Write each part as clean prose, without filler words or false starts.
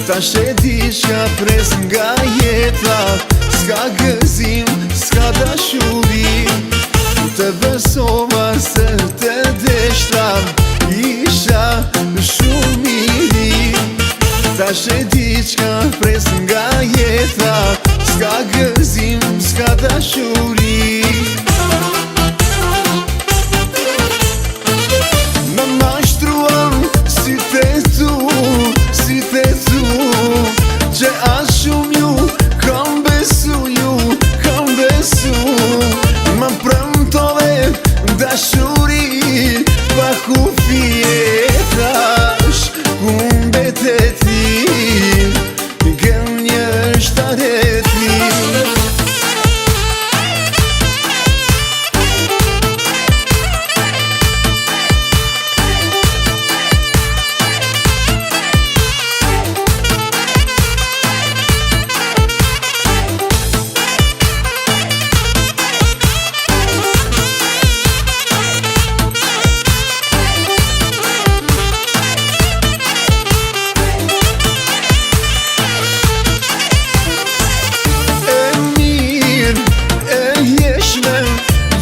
Tash e di çka pres nga jeta, s'ka gëzim, s'ka dashuri. Të besova se të deshta, isha shumë miri. Tash e di çka pres nga jeta, s'ka gëzim, s'ka dashuri. Më mashtruan sytë tu, që as shumë ju kam besu, më premtove dashuri pa kufije. Tash ku mbetet ti, gënje shtareti.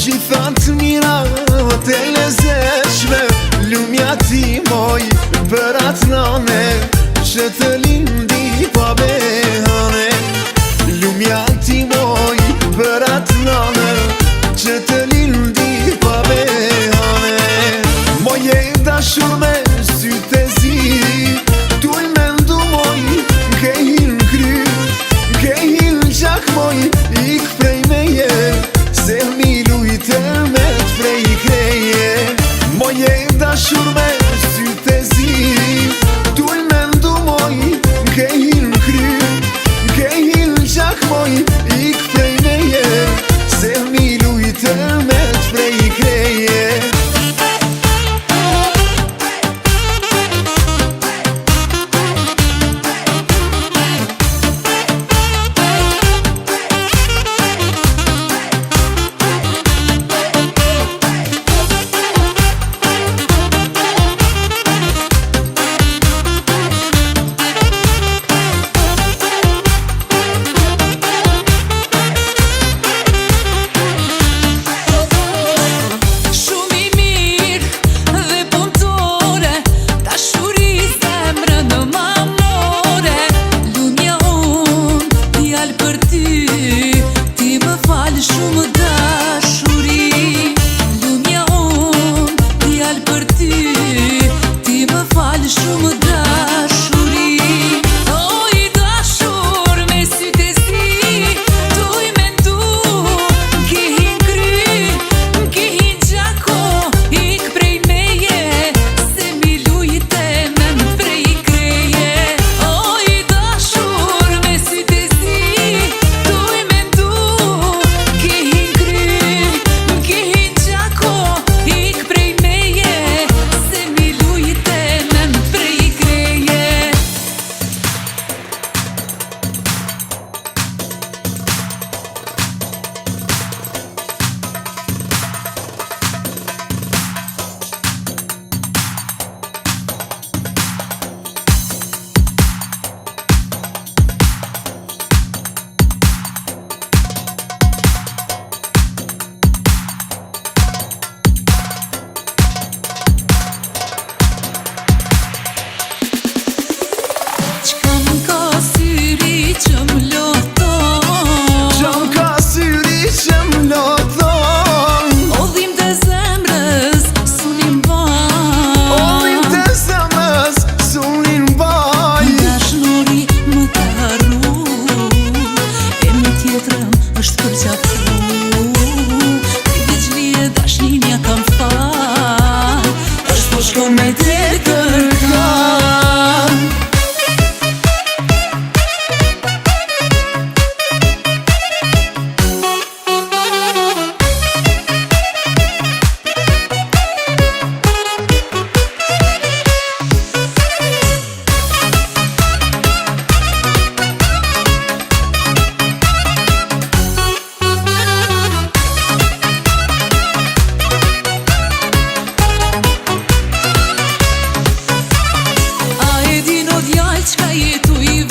Gjithat mirat e lezetshme, lumja ti moj për atë nane që të lindi pa behane. Lumja ti moj për atë nane që të lindi pa behane. Moje dashur me sytë e zi, tu i mendu moj, ke hin kry, ke hin gjak moj, ik prej meje, se mi lujtë me të prej kreje. Moje dashur me sytë e zi, tu i mendu moj, ke hin kry, ke hin gjak moj, ik prej meje, se mi lujtë me të prej kreje. Çka jetu i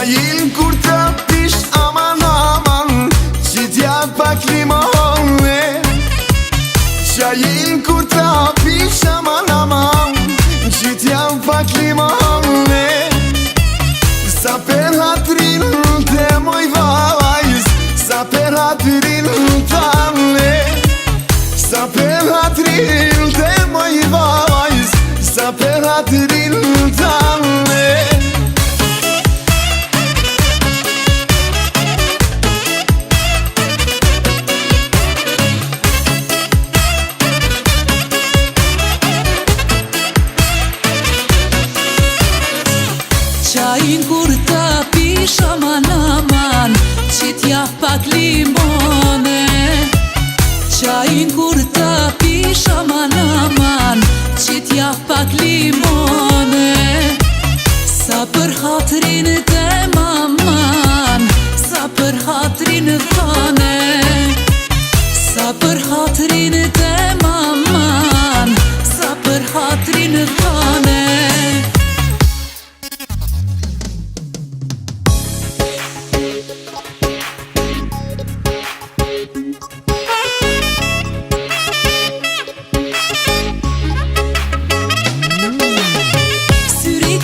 Qajin kur të pish aman aman, që t'ja pak limone. Qajin kur të pish aman aman, që t'ja pak limone. Sa per hatrin të moj vajz, sa per hatrin tale. Sa per hatrin të moj vajz, sa per hatrin tale. Qajin kur të pish aman aman, që t'ja pak limone. Qajin kur të pish aman aman, që t'ja pak limone. Sa për hatrin të maman, sa për hatrin thane. Sa për hatrin të maman, sa për hatrin thane.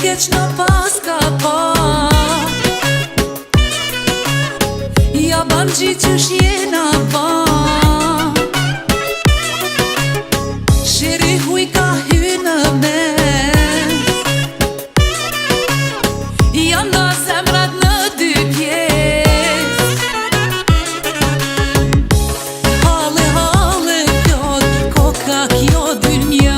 Keq në pas ka pa, ja ban gjitë që shjena pa. Shiri huj ka hy në men, janë da zemrat në dy pjes. Hale hale pjot, koka kjo dynja.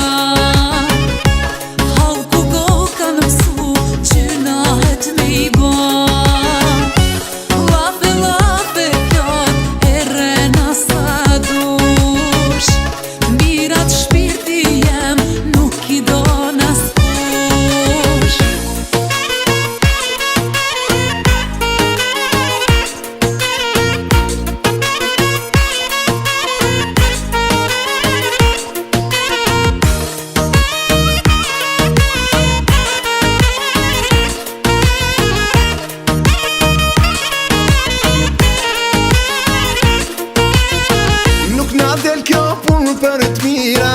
Del kjo pun për t'mira,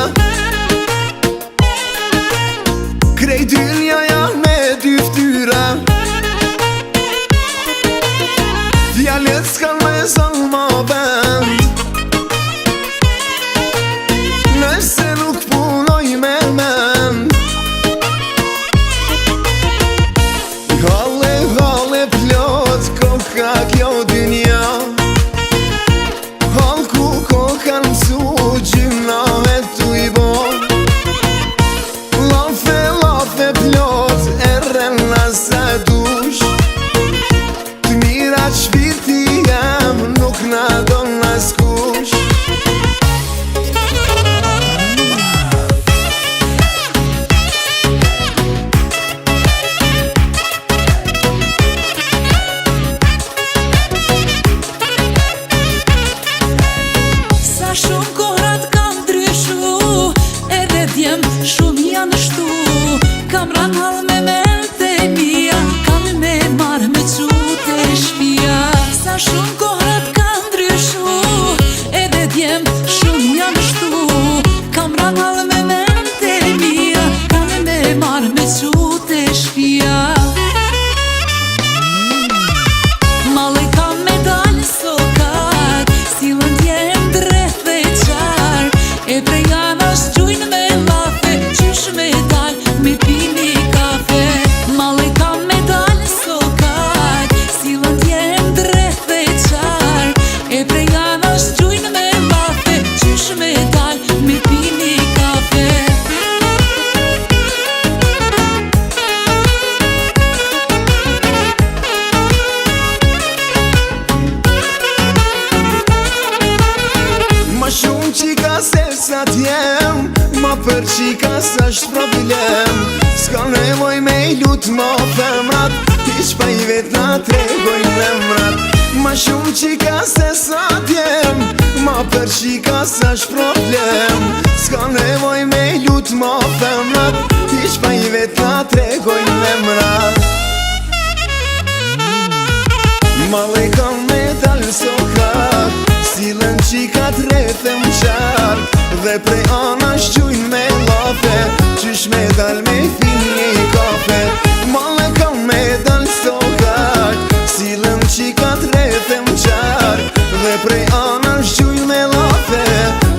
krej dynja janë me dy ftyra. Djallet s'kan me zonë ma vend, nëse nuk punoj me mend. Halle, halle plot, koka kjo dynja. Halku kokan su gjyna e tu i bo. Lafe, lafe plot, rrena se dush. Të mirat shpirti jem, nuk na do nas kush. Shumë kohrat kam ndryshu, edhe djem shumë janë shtu. Kam ran hall me mente mia, kam me marrë me qute shpia. Sa shumë kohrat kam ndryshu, edhe djem shumë janë shtu. Kam ran hall me mente mia, kam me marrë me qute shpia. Male kam me dalë sokat, silën t'jem dreth dhe qar. E prej anash gjujnë me lafe, qysh me dal me pini kafe. Male kam me dalë sokat, silën t'jem dreth dhe qar. E prej anash gjujnë me lafe, qysh me dal me pini kafe. Ma shumë qika se sa t'jem, ma për qika sa është problem. S'ka nevoj me i lut ma femrat, ish pa i vet na tregojnë lemrat. Ma shumë qika se sa t'jem, ma për qika sa është problem. S'ka nevoj me i lut ma femrat, ish pa i vet na tregojnë lemrat. Male kam me dal sokak, silën qikat rrethem qark, dhe prej anash gjujnë me lafe, qysh me dal me fin një kafe. Male kam me dal sokak, silën qikat rrethem qark, dhe prej anash gjujnë me lafe,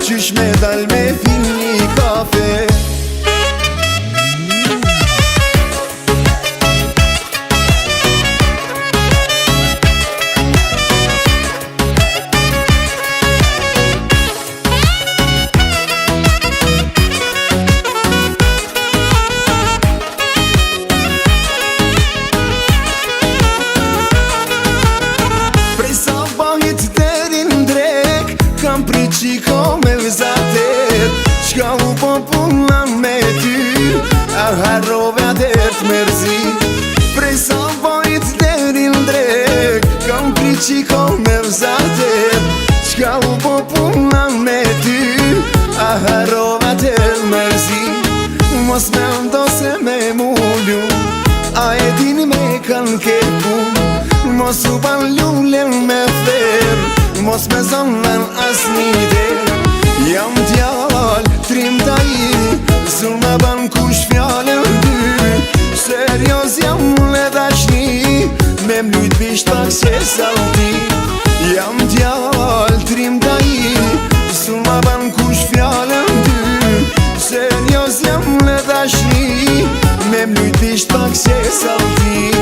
qysh me dal me fin një kafe. Kam pri qiko me vzatet, qka u po puna me ty, a harrove atet mërzi. Prej sa bajt derin drek, kam pri qiko me vzatet, qka u po puna me ty, a harrove atet mërzi. Mos me ndo se me mullu, a e din me kan kepu, mos u ban lullen me fer, mos me zonnen as një der. Jam djall, trim taji, zun me ban kush fjallën dy, serios jam le dashni, me mlujt bisht pak se salti. Jam djall, trim taji, zun me ban kush fjallën dy, serios jam le dashni, me mlujt bisht pak se salti.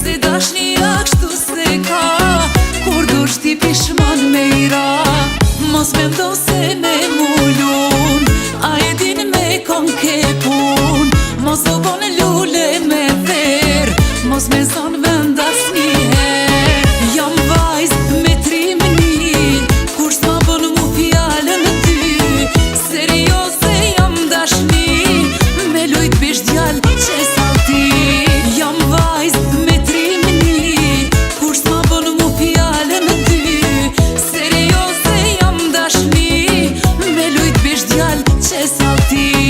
Se dashnia kështu se ka, kur dush ti pishman me i ra. Mos me ndo se me mullun, a e din me kon ke pun, mos do bon lule me ver, mos me zon vendas njëher. Jam vajz me trimni, kur s'ma bon mu fjallën ty, serioze jam dashni, me lujt bish djall që salti. Jam vajz me trimni, kur s'ma bon mu fjallën ty, serioze jam dashni, me lujt bish djall që salti.